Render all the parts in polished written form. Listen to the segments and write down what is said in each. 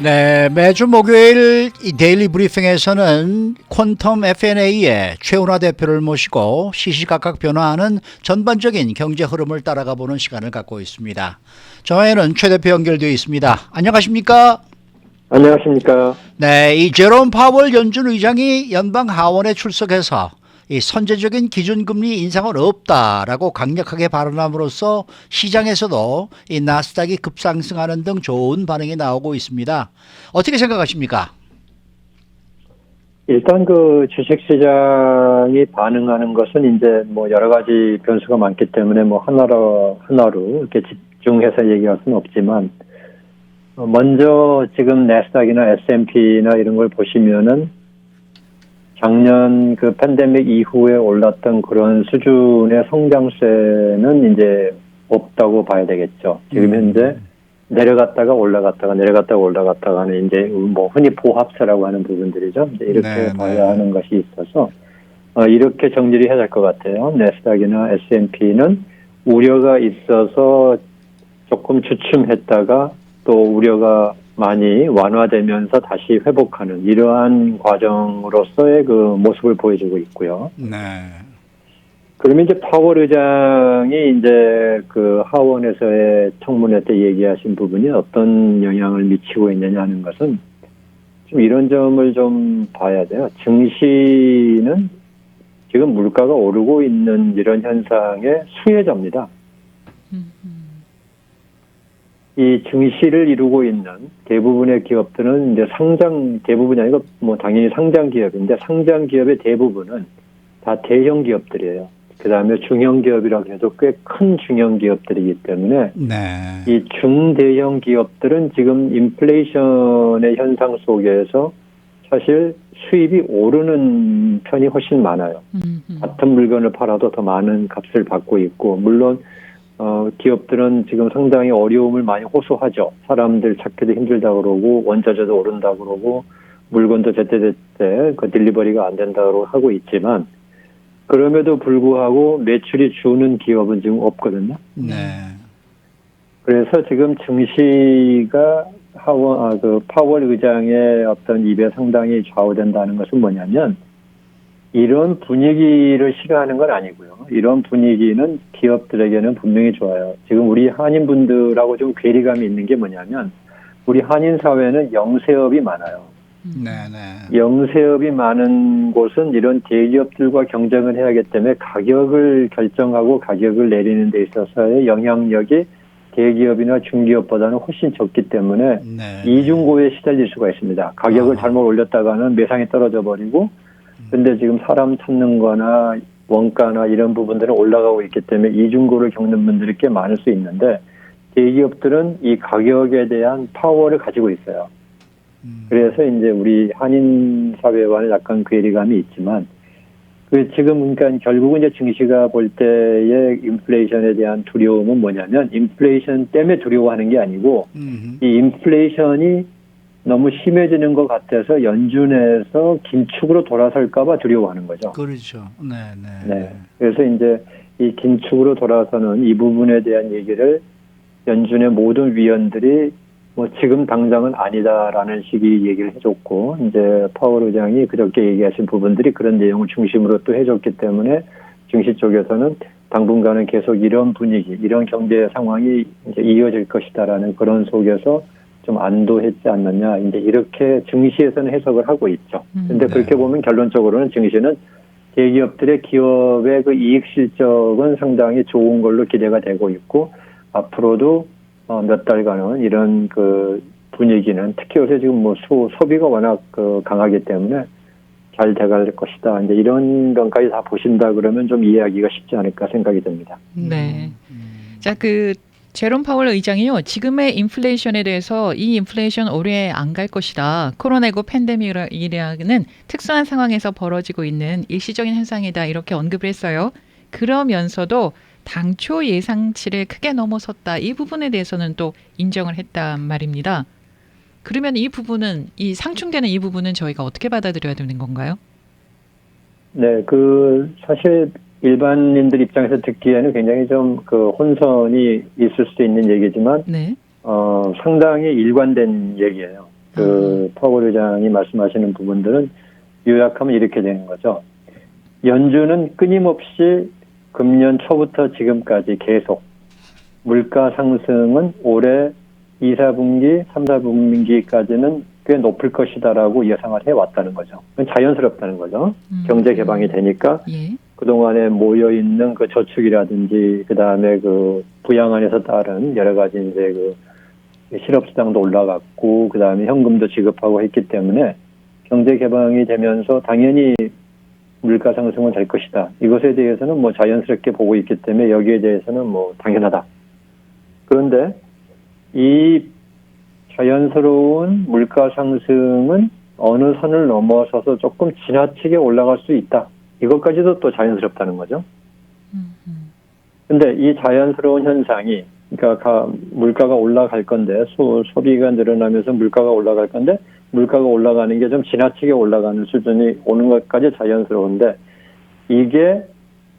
네, 매주 목요일 이 데일리 브리핑에서는 퀀텀 F&A의 최은하 대표를 모시고 시시각각 변화하는 전반적인 경제 흐름을 따라가 보는 시간을 갖고 있습니다. 저와는 최 대표 연결되어 있습니다. 안녕하십니까? 안녕하십니까. 네, 이 제롬 파월 연준 의장이 연방 하원에 출석해서 이 선제적인 기준금리 인상은 없다라고 강력하게 발언함으로써 시장에서도 이 나스닥이 급상승하는 등 좋은 반응이 나오고 있습니다. 어떻게 생각하십니까? 일단 그 주식시장이 반응하는 것은 이제 뭐 여러 가지 변수가 많기 때문에 뭐 하나로 이렇게 집중해서 얘기할 수는 없지만, 먼저 지금 나스닥이나 S&P나 이런 걸 보시면은 작년 그 팬데믹 이후에 올랐던 그런 수준의 성장세는 이제 없다고 봐야 되겠죠. 지금 현재 내려갔다가 올라갔다가 하는 이제 뭐 흔히 보합세라고 하는 부분들이죠. 이제 이렇게 봐야 하는 것이 있어서 이렇게 정리를 해야 될 것 같아요. 나스닥이나 S&P는 우려가 있어서 조금 주춤했다가 또 우려가 많이 완화되면서 다시 회복하는 이러한 과정으로서의 그 모습을 보여주고 있고요. 네. 그러면 이제 파월 의장이 이제 그 하원에서의 청문회 때 얘기하신 부분이 어떤 영향을 미치고 있느냐는 것은 좀 이런 점을 좀 봐야 돼요. 증시는 지금 물가가 오르고 있는 이런 현상의 수혜자입니다. 이 증시를 이루고 있는 대부분의 기업들은 이제 대부분이 아니고 뭐 당연히 상장 기업인데 상장 기업의 대부분은 다 대형 기업들이에요. 그 다음에 중형 기업이라고 해도 꽤 큰 중형 기업들이기 때문에 네. 이 중대형 기업들은 지금 인플레이션의 현상 속에서 사실 수입이 오르는 편이 훨씬 많아요. 같은 물건을 팔아도 더 많은 값을 받고 있고, 물론 기업들은 지금 상당히 어려움을 많이 호소하죠. 사람들 찾기도 힘들다 그러고 원자재도 오른다 그러고 물건도 제때제때 그 딜리버리가 안 된다고 하고 있지만, 그럼에도 불구하고 매출이 주는 기업은 지금 없거든요. 네. 그래서 지금 증시가 파월 의장의 어떤 입에 상당히 좌우된다는 것은 뭐냐면, 이런 분위기를 싫어하는 건 아니고요. 이런 분위기는 기업들에게는 분명히 좋아요. 지금 우리 한인분들하고 좀 괴리감이 있는 게 뭐냐면, 우리 한인 사회는 영세업이 많아요. 네. 영세업이 많은 곳은 이런 대기업들과 경쟁을 해야 하기 때문에 가격을 결정하고 가격을 내리는 데 있어서의 영향력이 대기업이나 중기업보다는 훨씬 적기 때문에 이중고에 시달릴 수가 있습니다. 가격을 잘못 올렸다가는 매상이 떨어져 버리고, 근데 지금 사람 찾는 거나 원가나 이런 부분들은 올라가고 있기 때문에 이중고를 겪는 분들이 꽤 많을 수 있는데, 대기업들은 이 가격에 대한 파워를 가지고 있어요. 그래서 이제 우리 한인 사회와는 약간 괴리감이 있지만, 지금 그러니까 결국은 이제 증시가 볼 때의 인플레이션에 대한 두려움은 뭐냐면, 인플레이션 때문에 두려워하는 게 아니고 이 인플레이션이 너무 심해지는 것 같아서 연준에서 긴축으로 돌아설까봐 두려워하는 거죠. 그렇죠. 네. 그래서 이제 이 긴축으로 돌아서는 이 부분에 대한 얘기를 연준의 모든 위원들이 뭐 지금 당장은 아니다라는 식의 얘기를 해줬고, 이제 파월 의장이 그렇게 얘기하신 부분들이 그런 내용을 중심으로 또 해줬기 때문에 증시 쪽에서는 당분간은 계속 이런 분위기, 이런 경제 상황이 이제 이어질 것이다라는 그런 속에서 좀 안도했지 않느냐, 이제 이렇게 증시에서는 해석을 하고 있죠. 근데 그렇게 보면 결론적으로는 증시는 대기업들의 기업의 그 이익 실적은 상당히 좋은 걸로 기대가 되고 있고, 앞으로도 몇 달간은 이런 그 분위기는, 특히 요새 지금 뭐 소비가 워낙 강하기 때문에 잘 돼갈 것이다. 이제 이런 것까지 다 보신다 그러면 좀 이해하기가 쉽지 않을까 생각이 듭니다. 네. 자, 제롬 파월 의장이요, 지금의 인플레이션에 대해서 이 인플레이션 오래 안 갈 것이다. 코로나19 팬데믹이라는 특수한 상황에서 벌어지고 있는 일시적인 현상이다. 이렇게 언급을 했어요. 그러면서도 당초 예상치를 크게 넘어섰다. 이 부분에 대해서는 또 인정을 했단 말입니다. 그러면 이 부분은, 이 상충되는 이 부분은 저희가 어떻게 받아들여야 되는 건가요? 네, 사실 일반인들 입장에서 듣기에는 굉장히 좀 혼선이 있을 수도 있는 얘기지만, 네. 상당히 일관된 얘기예요. 그 파월 의장이 말씀하시는 부분들은 요약하면 이렇게 되는 거죠. 연준은 끊임없이 금년 초부터 지금까지 계속 물가 상승은 올해 2, 4분기, 3, 4분기까지는 꽤 높을 것이다라고 예상을 해왔다는 거죠. 그건 자연스럽다는 거죠. 경제 개방이 되니까 예. 그동안에 모여있는 그 저축이라든지 그 다음에 그 부양안에서 따른 여러 가지 이제 그 실업수당도 올라갔고 그 다음에 현금도 지급하고 했기 때문에 경제 개방이 되면서 당연히 물가 상승은 될 것이다. 이것에 대해서는 뭐 자연스럽게 보고 있기 때문에 여기에 대해서는 뭐 당연하다. 그런데 이 자연스러운 물가 상승은 어느 선을 넘어서서 조금 지나치게 올라갈 수 있다. 이것까지도 또 자연스럽다는 거죠. 근데 이 자연스러운 현상이 그러니까 물가가 올라갈 건데 소비가 늘어나면서 물가가 올라갈 건데 물가가 올라가는 게 좀 지나치게 올라가는 수준이 오는 것까지 자연스러운데 이게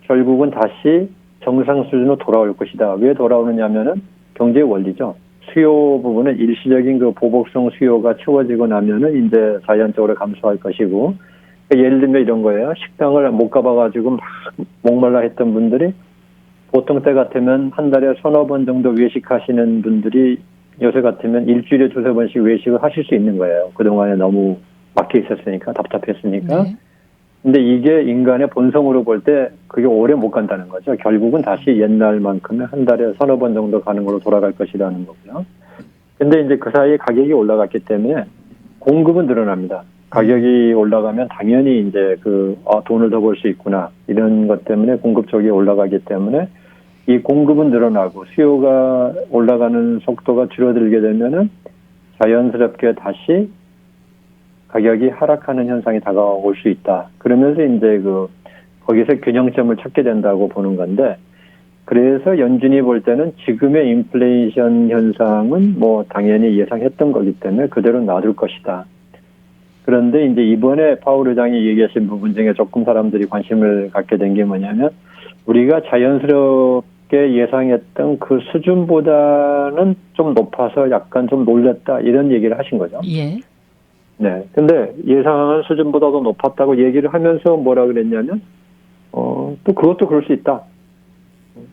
결국은 다시 정상 수준으로 돌아올 것이다. 왜 돌아오느냐면은 경제의 원리죠. 수요 부분은 일시적인 그 보복성 수요가 채워지고 나면은 이제 자연적으로 감소할 것이고 예를 들면 이런 거예요. 식당을 못 가봐가지고 막 목말라 했던 분들이 보통 때 같으면 한 달에 서너 번 정도 외식하시는 분들이 요새 같으면 일주일에 두세 번씩 외식을 하실 수 있는 거예요. 그동안에 너무 막혀 있었으니까 답답했으니까. 네. 근데 이게 인간의 본성으로 볼 때 그게 오래 못 간다는 거죠. 결국은 다시 옛날만큼은 한 달에 서너 번 정도 가는 걸로 돌아갈 것이라는 거고요. 근데 이제 그 사이에 가격이 올라갔기 때문에 공급은 늘어납니다. 가격이 올라가면 당연히 이제 돈을 더 벌 수 있구나. 이런 것 때문에 공급 쪽이 올라가기 때문에 이 공급은 늘어나고 수요가 올라가는 속도가 줄어들게 되면은 자연스럽게 다시 가격이 하락하는 현상이 다가올 수 있다. 그러면서 이제 거기서 균형점을 찾게 된다고 보는 건데, 그래서 연준이 볼 때는 지금의 인플레이션 현상은 뭐 당연히 예상했던 거기 때문에 그대로 놔둘 것이다. 그런데 이제 이번에 파월 의장이 얘기하신 부분 중에 조금 사람들이 관심을 갖게 된 게 뭐냐면, 우리가 자연스럽게 예상했던 그 수준보다는 좀 높아서 약간 좀 놀랐다, 이런 얘기를 하신 거죠. 예. 네. 근데 예상한 수준보다도 높았다고 얘기를 하면서 뭐라 그랬냐면, 또 그것도 그럴 수 있다.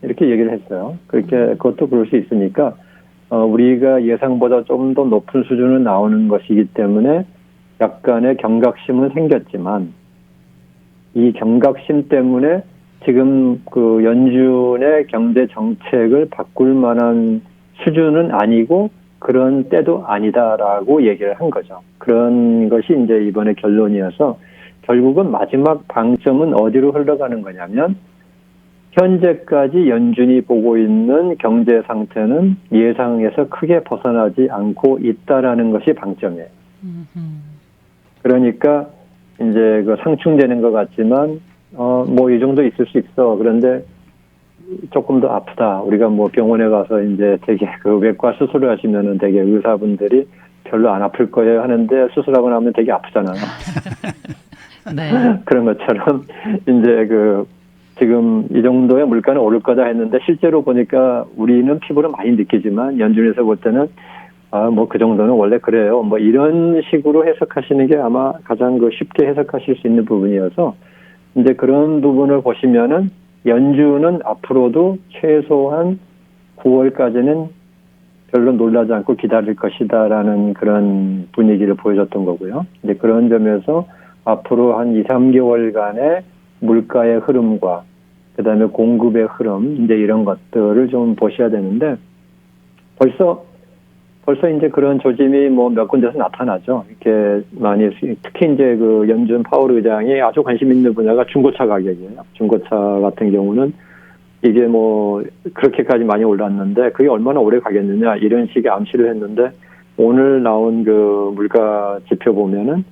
이렇게 얘기를 했어요. 그것도 그럴 수 있으니까, 우리가 예상보다 좀 더 높은 수준으로 나오는 것이기 때문에 약간의 경각심은 생겼지만, 이 경각심 때문에 지금 연준의 경제 정책을 바꿀 만한 수준은 아니고 그런 때도 아니다라고 얘기를 한 거죠. 그런 것이 이제 이번에 결론이어서 결국은 마지막 방점은 어디로 흘러가는 거냐면, 현재까지 연준이 보고 있는 경제 상태는 예상에서 크게 벗어나지 않고 있다라는 것이 방점이에요. 그러니까 이제 상충되는 것 같지만 뭐 이 정도 있을 수 있어. 그런데 조금 더 아프다. 우리가 뭐 병원에 가서 이제 되게 외과 수술을 하시면은 되게 의사분들이 별로 안 아플 거예요 하는데 수술하고 나면 되게 아프잖아요. 네. 그런 것처럼 이제 지금 이 정도의 물가는 오를 거다 했는데 실제로 보니까 우리는 피부로 많이 느끼지만 연준에서 볼 때는 뭐 그 정도는 원래 그래요. 뭐 이런 식으로 해석하시는 게 아마 가장 쉽게 해석하실 수 있는 부분이어서 이제 그런 부분을 보시면은 연준은 앞으로도 최소한 9월까지는 별로 놀라지 않고 기다릴 것이다라는 그런 분위기를 보여줬던 거고요. 이제 그런 점에서 앞으로 한 2, 3개월간의 물가의 흐름과 그다음에 공급의 흐름, 이제 이런 것들을 좀 보셔야 되는데 벌써 이제 그런 조짐이 뭐 몇 군데서 나타나죠. 이렇게 많이 특히 이제 연준 파월 의장이 아주 관심 있는 분야가 중고차 가격이에요. 중고차 같은 경우는 이게 뭐 그렇게까지 많이 올랐는데 그게 얼마나 오래 가겠느냐 이런 식의 암시를 했는데 오늘 나온 물가 지표 보면은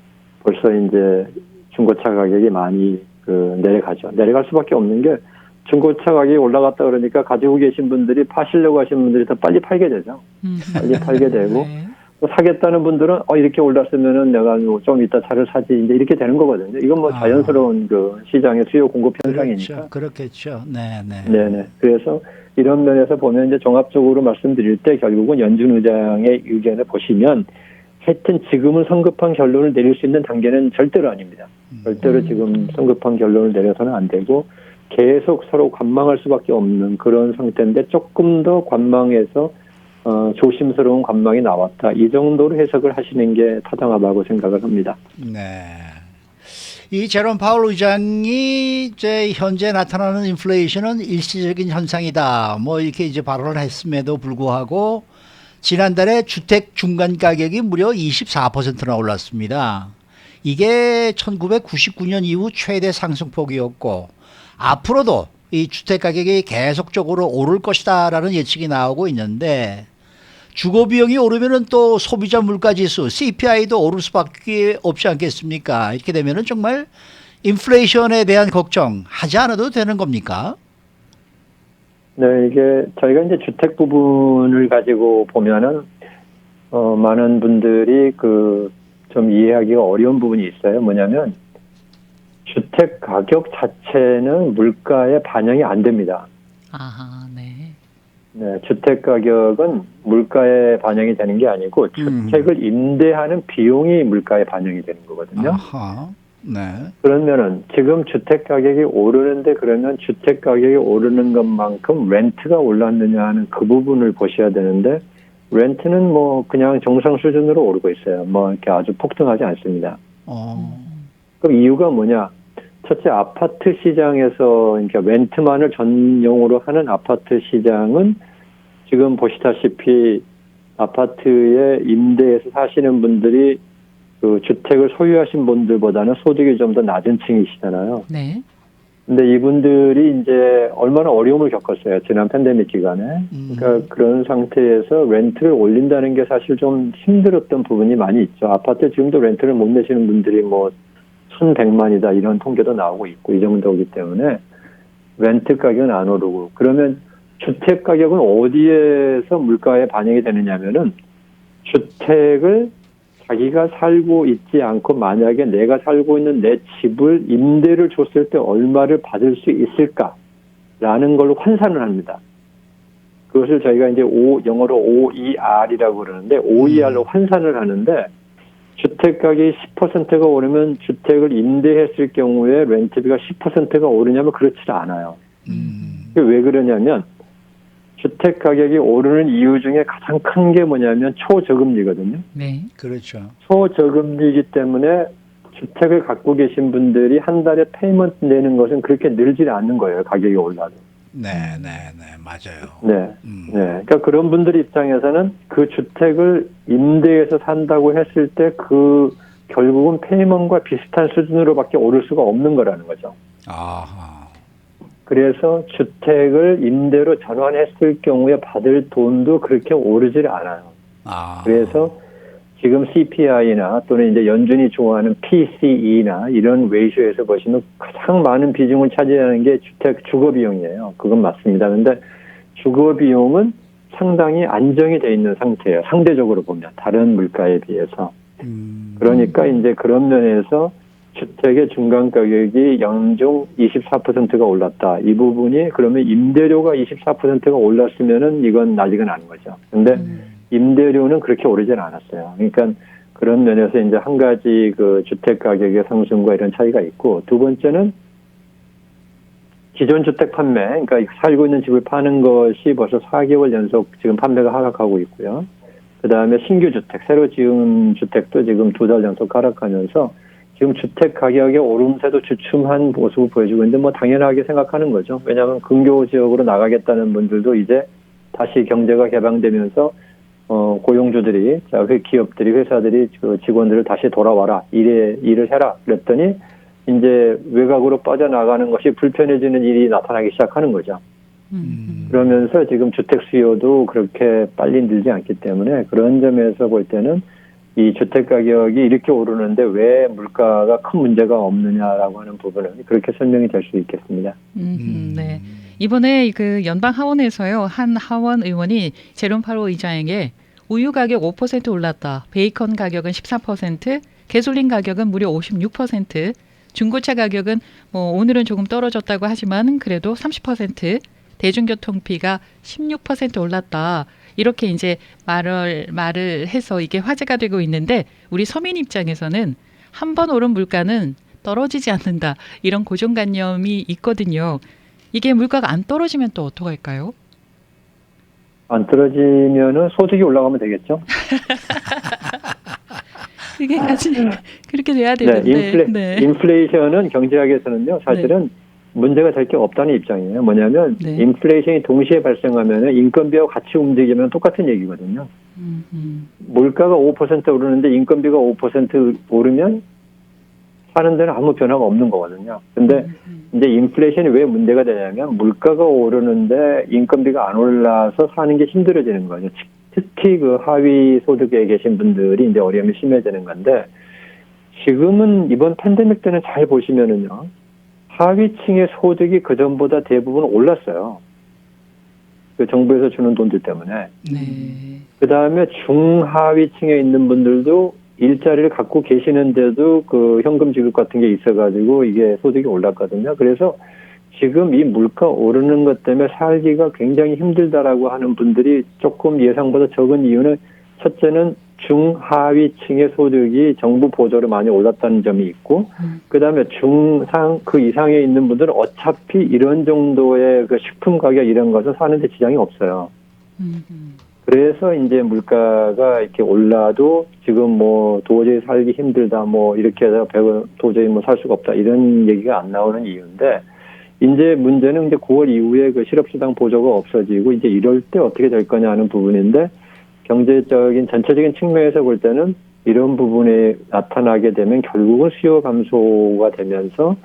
벌써 이제 중고차 가격이 많이 내려가죠. 내려갈 수밖에 없는 게 중고차 가격이 올라갔다 그러니까 가지고 계신 분들이 파시려고 하시는 분들이 더 빨리 팔게 되죠. 빨리 팔게 되고 네. 또 사겠다는 분들은 이렇게 올랐으면은 내가 좀 이따 차를 사지 이제 이렇게 되는 거거든요. 이건 뭐 자연스러운 시장의 수요 공급 현상이니까. 그렇겠죠. 네. 네네. 그래서 이런 면에서 보면 이제 종합적으로 말씀드릴 때 결국은 연준 의장의 의견을 보시면 하여튼 지금은 성급한 결론을 내릴 수 있는 단계는 절대로 아닙니다. 절대로 지금 성급한 결론을 내려서는 안 되고 계속 서로 관망할 수밖에 없는 그런 상태인데 조금 더 관망해서 조심스러운 관망이 나왔다. 이 정도로 해석을 하시는 게 타당하다고 생각을 합니다. 네. 이 제롬 파월 의장이 이제 현재 나타나는 인플레이션은 일시적인 현상이다. 뭐 이렇게 이제 발언을 했음에도 불구하고 지난달에 주택 중간 가격이 무려 24%나 올랐습니다. 이게 1999년 이후 최대 상승폭이었고 앞으로도 이 주택 가격이 계속적으로 오를 것이다라는 예측이 나오고 있는데 주거 비용이 오르면은 또 소비자 물가 지수 CPI도 오를 수밖에 없지 않겠습니까? 이렇게 되면은 정말 인플레이션에 대한 걱정 하지 않아도 되는 겁니까? 네, 이게 저희가 이제 주택 부분을 가지고 보면은 많은 분들이 좀 이해하기가 어려운 부분이 있어요. 뭐냐면 주택 가격 자체는 물가에 반영이 안 됩니다. 아하, 네. 네, 주택 가격은 물가에 반영이 되는 게 아니고 주택을 임대하는 비용이 물가에 반영이 되는 거거든요. 아하, 네. 그러면은 지금 주택 가격이 오르는데 그러면 주택 가격이 오르는 것만큼 렌트가 올랐느냐 하는 그 부분을 보셔야 되는데 렌트는 뭐 그냥 정상 수준으로 오르고 있어요. 뭐 이렇게 아주 폭등하지 않습니다. 그럼 이유가 뭐냐? 첫째, 아파트 시장에서 그러니까 렌트만을 전용으로 하는 아파트 시장은 지금 보시다시피 아파트에 임대해서 사시는 분들이 그 주택을 소유하신 분들보다는 소득이 좀 더 낮은 층이시잖아요. 네. 근데 이분들이 이제 얼마나 어려움을 겪었어요. 지난 팬데믹 기간에. 그러니까 그런 상태에서 렌트를 올린다는 게 사실 좀 힘들었던 부분이 많이 있죠. 아파트 지금도 렌트를 못 내시는 분들이 뭐 1,100만이다 이런 통계도 나오고 있고 이 정도이기 때문에 렌트 가격은 안 오르고 그러면 주택 가격은 어디에서 물가에 반영이 되느냐면은 주택을 자기가 살고 있지 않고 만약에 내가 살고 있는 내 집을 임대를 줬을 때 얼마를 받을 수 있을까라는 걸로 환산을 합니다. 그것을 저희가 이제 영어로 OER이라고 그러는데 OER로 환산을 하는데 주택 가격이 10%가 오르면 주택을 임대했을 경우에 렌트비가 10%가 오르냐면 그렇지 않아요. 왜 그러냐면 주택 가격이 오르는 이유 중에 가장 큰 게 뭐냐면 초저금리거든요. 네. 그렇죠. 초저금리이기 때문에 주택을 갖고 계신 분들이 한 달에 페이먼트 내는 것은 그렇게 늘지 않는 거예요. 가격이 올라도. 네, 네, 네, 맞아요. 네. 네. 그러니까 그런 분들 입장에서는 그 주택을 임대해서 산다고 했을 때 그 결국은 페이먼트과 비슷한 수준으로밖에 오를 수가 없는 거라는 거죠. 아하. 그래서 주택을 임대로 전환했을 경우에 받을 돈도 그렇게 오르질 않아요. 아. 그래서 지금 CPI나 또는 이제 연준이 좋아하는 PCE나 이런 레이쇼에서 보시면 가장 많은 비중을 차지하는 게 주거 비용이에요. 그건 맞습니다. 그런데 주거 비용은 상당히 안정이 돼 있는 상태예요. 상대적으로 보면 다른 물가에 비해서. 그러니까 이제 그런 면에서 주택의 중간 가격이 연중 24%가 올랐다. 이 부분이 그러면 임대료가 24%가 올랐으면은 이건 아직은 아닌 거죠. 근데 임대료는 그렇게 오르진 않았어요. 그러니까 그런 면에서 이제 한 가지 그 주택 가격의 상승과 이런 차이가 있고 두 번째는 기존 주택 판매, 그러니까 살고 있는 집을 파는 것이 벌써 4개월 연속 지금 판매가 하락하고 있고요. 그 다음에 신규 주택, 새로 지은 주택도 지금 2달 연속 하락하면서 지금 주택 가격의 오름세도 주춤한 모습을 보여주고 있는데 뭐 당연하게 생각하는 거죠. 왜냐하면 근교 지역으로 나가겠다는 분들도 이제 다시 경제가 개방되면서 고용주들이, 기업들이, 회사들이 그 직원들을 다시 돌아와라, 일을 해라 그랬더니 이제 외곽으로 빠져나가는 것이 불편해지는 일이 나타나기 시작하는 거죠. 그러면서 지금 주택 수요도 그렇게 빨리 늘지 않기 때문에 그런 점에서 볼 때는 이 주택 가격이 이렇게 오르는데 왜 물가가 큰 문제가 없느냐라고 하는 부분은 그렇게 설명이 될 수 있겠습니다. 네. 이번에 그 연방 하원에서요, 한 하원 의원이 제롬 파월 의장에게 우유 가격 5% 올랐다. 베이컨 가격은 14%, 가솔린 가격은 무려 56%, 중고차 가격은 뭐 오늘은 조금 떨어졌다고 하지만 그래도 30%, 대중교통비가 16% 올랐다. 이렇게 이제 말을 해서 이게 화제가 되고 있는데 우리 서민 입장에서는 한 번 오른 물가는 떨어지지 않는다. 이런 고정관념이 있거든요. 이게 물가가 안 떨어지면 또 어떡할까요? 안 떨어지면은 소득이 올라가면 되겠죠. 이게 같이 그렇게 돼야 되는데. 네. 인플레이션은 경제학에서는요, 사실은 문제가 될 게 없다는 입장이에요. 뭐냐면 네. 인플레이션이 동시에 발생하면 인건비와 같이 움직이면 똑같은 얘기거든요. 물가가 5% 오르는데 인건비가 5% 오르면 사는 데는 아무 변화가 없는 거거든요. 근데 이제 인플레이션이 왜 문제가 되냐면 물가가 오르는데 인건비가 안 올라서 사는 게 힘들어지는 거죠. 특히 그 하위 소득에 계신 분들이 이제 어려움이 심해지는 건데, 지금은 이번 팬데믹 때는 잘 보시면은요, 하위층의 소득이 그전보다 대부분 올랐어요. 그 정부에서 주는 돈들 때문에. 네. 그 다음에 중하위층에 있는 분들도 일자리를 갖고 계시는데도 그 현금 지급 같은 게 있어가지고 이게 소득이 올랐거든요. 그래서 지금 이 물가 오르는 것 때문에 살기가 굉장히 힘들다라고 하는 분들이 조금 예상보다 적은 이유는, 첫째는 중하위층의 소득이 정부 보조로 많이 올랐다는 점이 있고, 그 다음에 중상 그 이상에 있는 분들은 어차피 이런 정도의 그 식품 가격 이런 것은 사는데 지장이 없어요. 그래서 이제 물가가 이렇게 올라도 지금 뭐 도저히 살기 힘들다, 뭐 이렇게 해서 도저히 뭐 살 수가 없다, 이런 얘기가 안 나오는 이유인데, 이제 문제는 이제 9월 이후에 그 실업수당 보조가 없어지고 이제 이럴 때 어떻게 될 거냐 하는 부분인데, 경제적인 전체적인 측면에서 볼 때는 이런 부분이 나타나게 되면 결국은 수요 감소가 되면서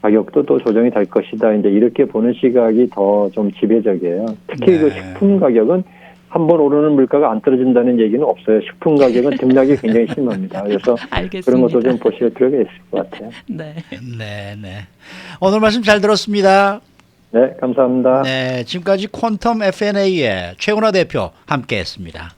가격도 또 조정이 될 것이다. 이제 이렇게 보는 시각이 더 좀 지배적이에요. 특히 그 식품 가격은 한 번 오르는 물가가 안 떨어진다는 얘기는 없어요. 식품 가격은 등락이 굉장히 심합니다. 그래서 알겠습니다. 그런 것도 좀 보실 필요가 있을 것 같아요. 네. 네. 오늘 말씀 잘 들었습니다. 네, 감사합니다. 네, 지금까지 퀀텀 FNA의 최은하 대표 함께했습니다.